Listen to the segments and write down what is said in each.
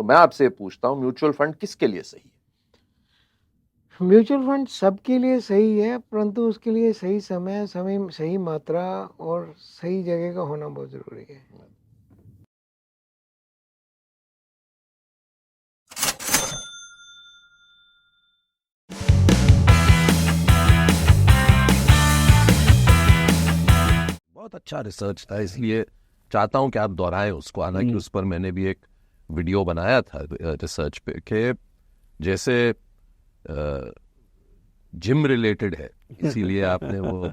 तो मैं आपसे पूछता हूँ, म्यूचुअल फंड किसके लिए सही है? म्यूचुअल फंड सबके लिए सही है, परंतु उसके लिए सही समय, सही मात्रा और सही जगह का होना बहुत जरूरी है। बहुत अच्छा रिसर्च था, इसलिए चाहता हूं कि आप दोहराएं उसको। हालांकि उस पर मैंने भी एक वीडियो बनाया था रिसर्च पे, कि जैसे जिम रिलेटेड है, इसीलिए आपने वो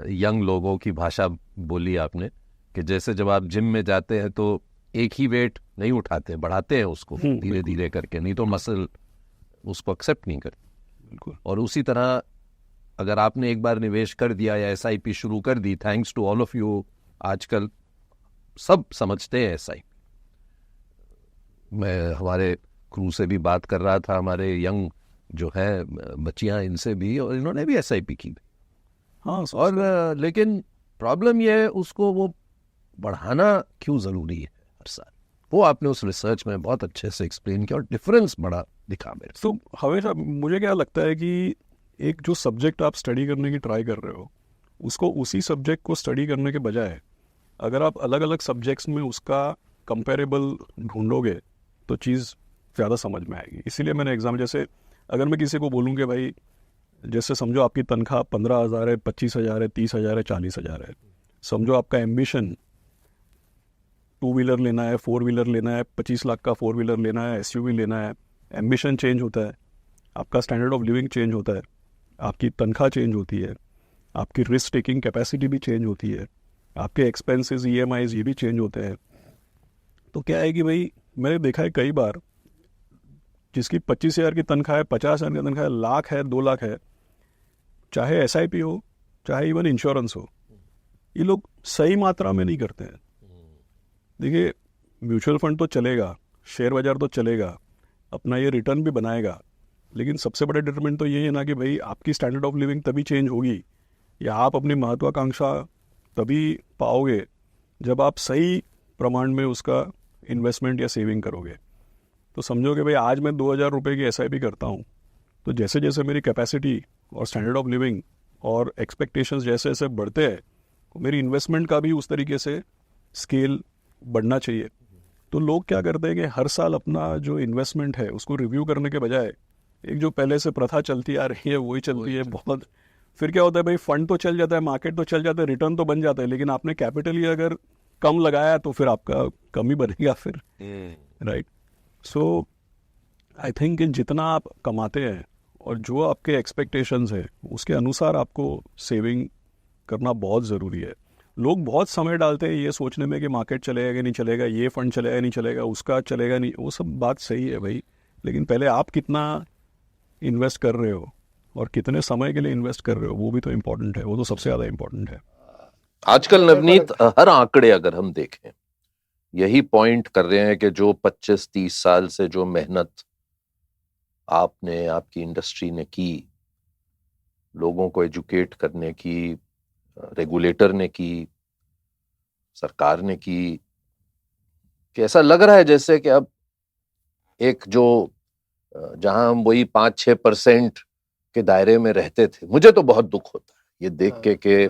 यंग लोगों की भाषा बोली आपने, कि जैसे जब आप जिम में जाते हैं तो एक ही वेट नहीं उठाते, बढ़ाते हैं उसको धीरे धीरे करके, नहीं तो मसल उसको एक्सेप्ट नहीं करती। बिल्कुल। और उसी तरह अगर आपने एक बार निवेश कर दिया या SIP शुरू कर दी, thanks to all of you, आजकल सब समझते हैं SIP। मैं हमारे क्रू से भी बात कर रहा था, हमारे यंग जो है बच्चियां, इनसे भी, और इन्होंने भी SIP की। हाँ, और लेकिन प्रॉब्लम ये है, उसको वो बढ़ाना क्यों ज़रूरी है हर साल, वो आपने उस रिसर्च में बहुत अच्छे से एक्सप्लेन किया और डिफरेंस बड़ा दिखा मेरे। तो हमेशा मुझे क्या लगता है कि एक जो सब्जेक्ट आप स्टडी करने की ट्राई कर रहे हो, उसको उसी सब्जेक्ट को स्टडी करने के बजाय अगर आप अलग अलग सब्जेक्ट्स में उसका कंपेरेबल ढूंढोगे तो चीज़ ज़्यादा समझ में आएगी। इसीलिए मैंने एग्जाम, जैसे अगर मैं किसी को बोलूँ कि भाई, जैसे समझो आपकी तनख्वाह 15,000 है, 25,000 है, 30,000 है, 40,000 है। समझो आपका एम्बिशन 2 व्हीलर लेना है, 4 व्हीलर लेना है, 25 लाख का 4 व्हीलर लेना है, SUV लेना है। एम्बिशन चेंज होता है, आपका स्टैंडर्ड ऑफ लिविंग चेंज होता है, आपकी तनख्वाह चेंज होती है, आपकी रिस्क टेकिंग कैपेसिटी भी चेंज होती है, आपके एक्सपेंसेस EMIs ये भी चेंज होते हैं। तो क्या है कि भाई, मैंने देखा है कई बार, जिसकी 25,000 की तनख्वाह है, 50,000 की तनख्वाह है, लाख है, 2 लाख है, चाहे SIP हो, चाहे इवन इंश्योरेंस हो, ये लोग सही मात्रा में नहीं करते हैं। देखिए, म्यूचुअल फंड तो चलेगा, शेयर बाजार तो चलेगा, अपना ये रिटर्न भी बनाएगा, लेकिन सबसे बड़ा डिटरमिनेंट तो यही है ना कि भाई आपकी स्टैंडर्ड ऑफ लिविंग तभी चेंज होगी, या आप अपनी महत्वाकांक्षा तभी पाओगे जब आप सही प्रमाण में उसका इन्वेस्टमेंट या सेविंग करोगे। तो समझो कि भाई आज मैं 2,000 रुपये की SIP करता हूँ, तो जैसे जैसे मेरी कैपेसिटी और स्टैंडर्ड ऑफ लिविंग और एक्सपेक्टेशंस जैसे जैसे बढ़ते हैं, तो मेरी इन्वेस्टमेंट का भी उस तरीके से स्केल बढ़ना चाहिए। तो लोग क्या करते हैं कि हर साल अपना जो इन्वेस्टमेंट है उसको रिव्यू करने के बजाय एक जो पहले से प्रथा चलती आ रही है वही चलती है बहुत। फिर क्या होता है भाई, फंड तो चल जाता है, मार्केट तो चल जाता है, रिटर्न तो बन जाता है, लेकिन आपने कैपिटल ही अगर कम लगाया तो फिर आपका कम ही बनेगा फिर, राइट। सो आई थिंक जितना आप कमाते हैं और जो आपके एक्सपेक्टेशंस है उसके अनुसार आपको सेविंग करना बहुत ज़रूरी है। लोग बहुत समय डालते हैं ये सोचने में कि मार्केट चलेगा कि नहीं चलेगा, ये फंड चलेगा नहीं चलेगा, उसका चलेगा नहीं, वो सब बात सही है भाई, लेकिन पहले आप कितना इन्वेस्ट कर रहे हो और कितने समय के लिए इन्वेस्ट कर रहे हो, वो भी तो इम्पोर्टेंट है, वो तो सबसे ज़्यादा इम्पोर्टेंट है। आजकल नवनीत हर आंकड़े अगर हम देखें, यही पॉइंट कर रहे हैं कि जो 25-30 साल से जो मेहनत आपने, आपकी इंडस्ट्री ने की, लोगों को एजुकेट करने की, रेगुलेटर ने की, सरकार ने की, कि ऐसा लग रहा है जैसे कि अब एक जो जहां हम वही 5-6% के दायरे में रहते थे। मुझे तो बहुत दुख होता है ये देख के कि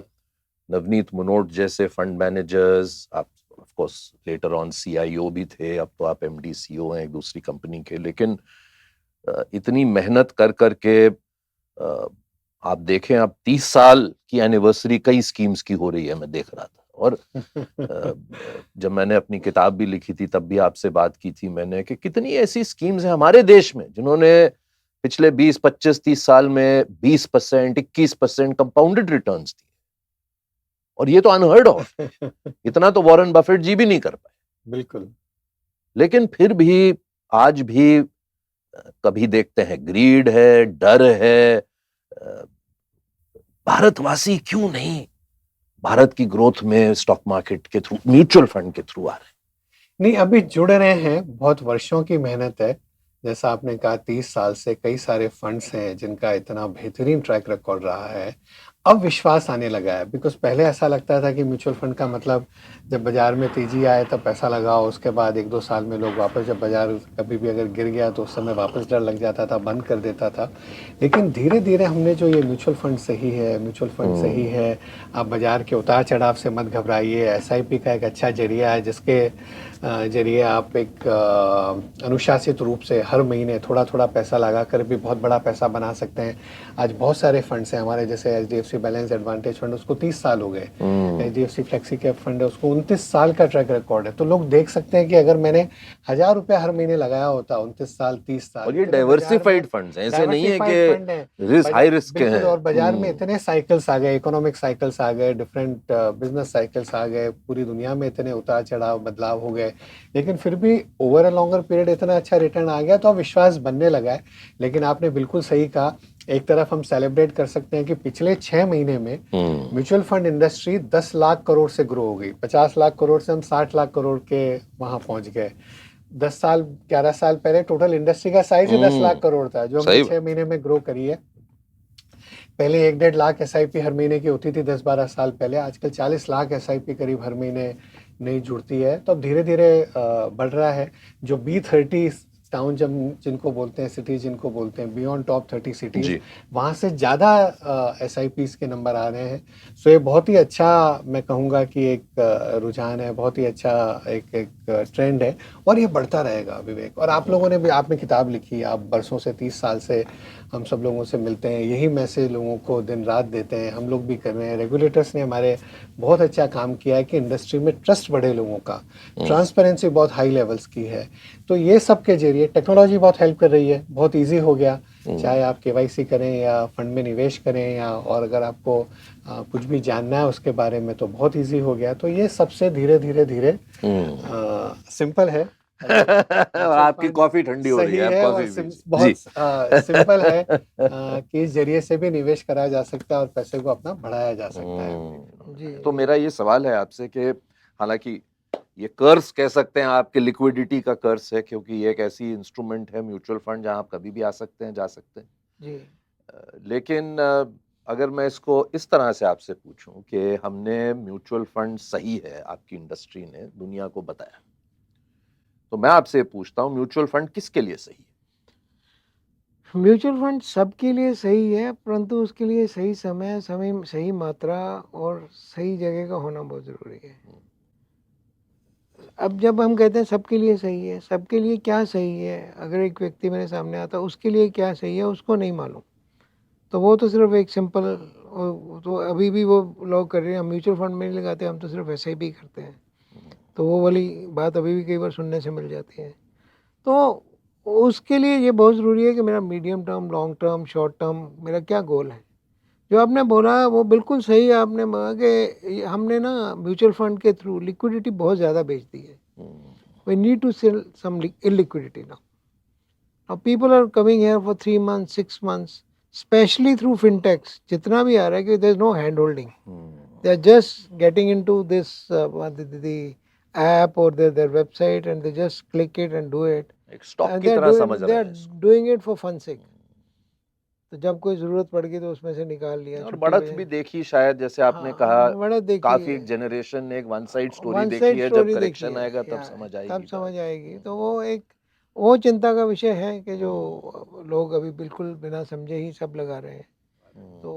नवनीत मुनोट जैसे फंड मैनेजर्स, आप of course later on CIO भी थे, अब तो आप MD CEO हैं एक दूसरी कंपनी के, लेकिन इतनी मेहनत कर करके आप देखें, अब 30 साल की एनिवर्सरी कई स्कीम्स की हो रही है, मैं देख रहा था। और जब मैंने अपनी किताब भी लिखी थी तब भी आपसे बात की थी मैंने कि कितनी ऐसी स्कीम्स हैं हमारे देश में जिन्होंने पिछले 20-25-30 साल में 20%, 21% कंपाउंडेड रिटर्न्स दिए, और ये तो अनहर्ड ऑफ, इतना तो वॉरेन बफेट जी भी नहीं कर पाए। बिल्कुल। लेकिन फिर भी आज भी कभी देखते हैं ग्रीड है, डर है, भारतवासी क्यों नहीं भारत की ग्रोथ में स्टॉक मार्केट के थ्रू, म्यूचुअल फंड के थ्रू आ रहे हैं? नहीं, अभी जुड़ रहे हैं, बहुत वर्षों की मेहनत है। जैसा आपने कहा 30 साल से कई सारे फंड्स हैं जिनका इतना बेहतरीन ट्रैक रिकॉर्ड रहा है। अब विश्वास आने लगा है। बिकॉज पहले ऐसा लगता था कि म्यूचुअल फंड का मतलब जब बाजार में तेजी आए तब पैसा लगाओ, उसके बाद 1-2 साल में लोग वापस, जब बाजार कभी भी अगर गिर गया तो उस समय वापस डर लग जाता था, बंद कर देता था। लेकिन धीरे धीरे हमने जो ये म्यूचुअल फंड सही है, म्यूचुअल फंड सही है, आप बाजार के उतार चढ़ाव से मत घबराइए, एसआईपी का एक अच्छा जरिया है जिसके जरिए आप एक अनुशासित रूप से हर महीने थोड़ा थोड़ा पैसा लगा कर भी बहुत बड़ा पैसा बना सकते हैं। आज बहुत सारे फंड्स हैं हमारे, जैसे HDFC बैलेंस एडवांटेज फंड, उसको 30 साल हो गए। HDFC फ्लेक्सी कैप फंड है, उसको 29 साल का ट्रैक रिकॉर्ड है। तो लोग देख सकते हैं कि अगर मैंने 1000 रुपया हर महीने लगाया होता 29 साल 30 साल, और ये इतने बाजार डाइवर्सिफाइड में फंड्स हैं, ऐसे नहीं है डाइवर्सिफाइड फंड है, कि रिस्क हाई रिस्क बिल्कुल। हैं। और बाजार में इतने साइकिल्स आ गए, इकोनॉमिक साइकिल्स आ गए, डिफरेंट बिजनेस साइकिल्स आ गए, पूरी दुनिया में इतने उतार चढ़ाव बदलाव हो गए, लेकिन फिर भी ओवर अ लॉन्गर पीरियड इतना अच्छा रिटर्न आ गया तो अब विश्वास बनने लगा है। लेकिन आपने बिल्कुल सही कहा, एक तरफ हम सेलिब्रेट कर सकते हैं कि पिछले 6 महीने में mutual fund industry 10 lakh crore से ग्रो हो गई। 50 लाख करोड़ से हम 60 लाख करोड़ के वहां पहुंच गए। 10 साल 11 साल पहले टोटल इंडस्ट्री का साइज ही 10 लाख करोड़ था, जो हमने 6 महीने में ग्रो करी है। पहले 1-1.5 लाख SIP हर महीने की होती थी 10-12 साल पहले, आजकल 40 लाख SIP करीब हर महीने नहीं जुड़ती है। तो अब धीरे धीरे बढ़ रहा है। जो B30 टाउन जिनको बोलते हैं, सिटीज जिनको बोलते हैं, बियॉन्ड टॉप 30 सिटीज, वहाँ से ज़्यादा SIPs के नंबर आ रहे हैं। सो ये बहुत ही अच्छा, मैं कहूँगा कि एक रुझान है, बहुत ही अच्छा एक ट्रेंड है, और ये बढ़ता रहेगा विवेक। और आप लोगों ने भी, आपने किताब लिखी, आप बरसों से 30 साल से हम सब लोगों से मिलते हैं, यही मैसेज लोगों को दिन रात देते हैं, हम लोग भी कर रहे हैं। रेगुलेटर्स ने हमारे बहुत अच्छा काम किया है कि इंडस्ट्री में ट्रस्ट बढ़े लोगों का, ट्रांसपेरेंसी बहुत हाई लेवल्स की है। तो ये सब के जरिए टेक्नोलॉजी बहुत हेल्प कर रही है, बहुत ईजी हो गया, चाहे आप KYC करें या फंड में निवेश करें, या और अगर आपको कुछ भी जानना है उसके बारे में तो बहुत ईजी हो गया। तो ये सबसे धीरे धीरे धीरे सिंपल है। और आपकी कॉफी ठंडी हो रही है, और बहुत सिंपल है कि इस जरिए से भी निवेश कराया जा सकता है और पैसे को अपना बढ़ाया जा सकता है। जी। तो मेरा ये सवाल है आपसे कि हालांकि ये कर्ज कह सकते हैं, आपके लिक्विडिटी का कर्ज है, क्योंकि ये एक ऐसी इंस्ट्रूमेंट है म्यूचुअल फंड जहां आप कभी भी आ सकते हैं, जा सकते हैं जी। लेकिन अगर मैं इसको इस तरह से आपसे पूछूं कि हमने म्यूचुअल फंड सही है, आपकी इंडस्ट्री ने दुनिया को बताया, तो मैं आपसे पूछता हूं म्यूचुअल फंड किसके लिए सही है? म्यूचुअल फंड सबके लिए सही है, परंतु उसके लिए सही समय, सही मात्रा और सही जगह का होना बहुत ज़रूरी है। अब जब हम कहते हैं सबके लिए सही है, सबके लिए क्या सही है? अगर एक व्यक्ति मेरे सामने आता है, उसके लिए क्या सही है उसको नहीं मालूम, तो वो तो सिर्फ एक सिंपल, तो अभी भी वो लोग कर रहे हैं, हम म्यूचुअल फंड में नहीं लगाते, हम तो सिर्फ SIP करते हैं। तो वो वाली बात अभी भी कई बार सुनने से मिल जाती है। तो उसके लिए ये बहुत ज़रूरी है कि मेरा medium term, long term, short term मेरा क्या गोल है। जो आपने बोला वो बिल्कुल सही है। आपने बोला कि हमने ना म्यूचुअल फंड के थ्रू लिक्विडिटी बहुत ज़्यादा बेच दी है। We need to sell some illiquidity now. Now people are coming here for 3 months, 6 months, especially through fintechs. जितना भी आ रहा है कि there is no hand holding. They are just getting into this the app or their website and they just click it and do it. एक stock And की तरह समझ रहे they हैं are इसको। doing it for fun sake. तो जब कोई जरूरत पड़ गई तो उसमें से निकाल लिया। और छुट्टी बढ़त में भी देखी शायद, जैसे आपने हाँ, कहा, बढ़त देखी काफी है। एक जनरेशन ने एक वन साइड स्टोरी वन देखी साइड है, जब स्टोरी देखी करेक्शन है, आएगा तब या समझ आएगी तब बात। समझ आएगी। तो वो एक वो चिंता का विषय है कि जो लोग अभी बिल्कुल बिना समझे ही सब लगा रहे हैं। तो